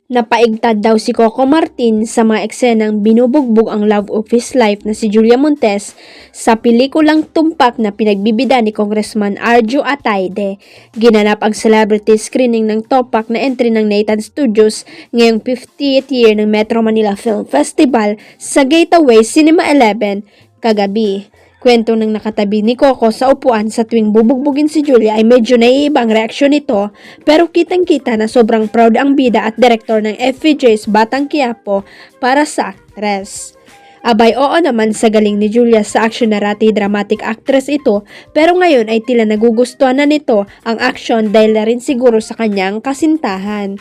Napaigtad daw si Coco Martin sa mga eksenang binubugbog ang love of his life na si Julia Montes sa pelikulang Tumpak na pinagbibida ni Congressman Arjo Ataide. Ginanap ang celebrity screening ng Tumpak na entry ng Nathan Studios ngayong 50th year ng Metro Manila Film Festival sa Gateway Cinema 11 kagabi. Kwento ng nakatabi ni Coco sa upuan sa tuwing bubugbugin si Julia ay medyo naiiba ang reaksyon nito, pero kitang-kita na sobrang proud ang bida at direktor ng FVJ's Batang Quiapo para sa aktres. Abay, oo naman sa galing ni Julia sa action narati, dramatic actress ito, pero ngayon ay tila nagugustuhan na nito ang action dahil na rin siguro sa kanyang kasintahan.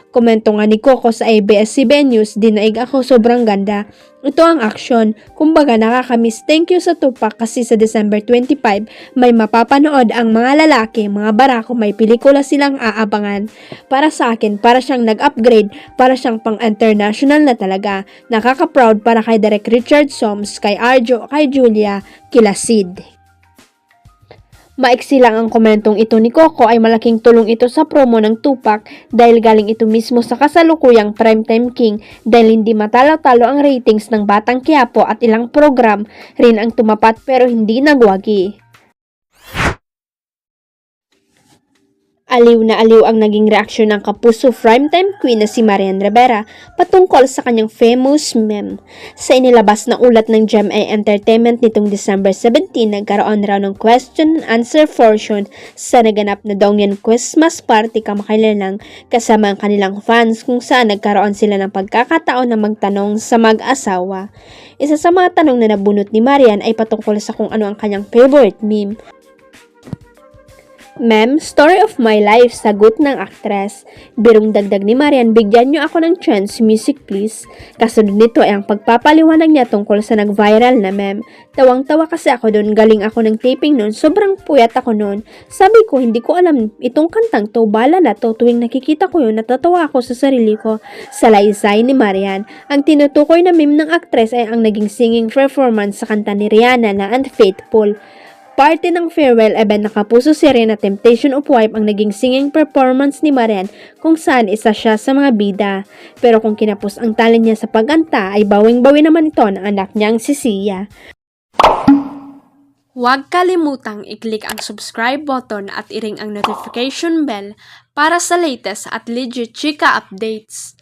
Komento nga ni Coco sa ABS-CBN News, dinaig ako sobrang ganda. Ito ang action. Kumbaga nakakamiss. Thank you sa Tupac kasi sa December 25 may mapapanood ang mga lalaki, mga barako, may pelikula silang aabangan. Para sa akin, para siyang nag-upgrade, para siyang pang-international na talaga. Nakaka-proud para kay Direk Richard Soms, kay Arjo, kay Julia, kila Sid. Maiksi lang ang komentong ito ni Coco ay malaking tulong ito sa promo ng Tupac dahil galing ito mismo sa kasalukuyang Primetime King dahil hindi matalo-talo ang ratings ng Batang Quiapo at ilang program rin ang tumapat pero hindi nagwagi. Aliw na aliw ang naging reaksyon ng kapuso primetime queen na si Marian Rivera patungkol sa kanyang famous meme. Sa inilabas na ulat ng GMA Entertainment nitong December 17, nagkaroon raw ng question and answer portion sa naganap na Dongyan Christmas party kamakailan kasama ang kanilang fans kung saan nagkaroon sila ng pagkakataon na magtanong sa mag-asawa. Isa sa mga tanong na nabunot ni Marian ay patungkol sa kung ano ang kanyang favorite meme. Ma'am, story of my life, sagot ng aktres. Birong dagdag ni Marian, bigyan niyo ako ng chance, music please. Kasunod nito ay ang pagpapaliwanag niya tungkol sa nag-viral na meme. Tawang-tawa kasi ako doon, galing ako ng taping noon, sobrang puyat ako noon. Sabi ko, hindi ko alam itong kantang to, bala na to, tuwing nakikita ko yun, natatawa ako sa sarili ko. Salaysay ni Marian. Ang tinutukoy na meme ng aktres ay ang naging singing performance sa kanta ni Rihanna na Unfaithful. Parte ng farewell event na Kapuso Sirena Temptation of Wife ang naging singing performance ni Marian kung saan isa siya sa mga bida. Pero kung kinapos ang talent niya sa pagkanta ay bawing-bawi naman ito ng anak niyang si Sia. Huwag kalimutang i-click ang subscribe button at i-ring ang notification bell para sa latest at legit chika updates.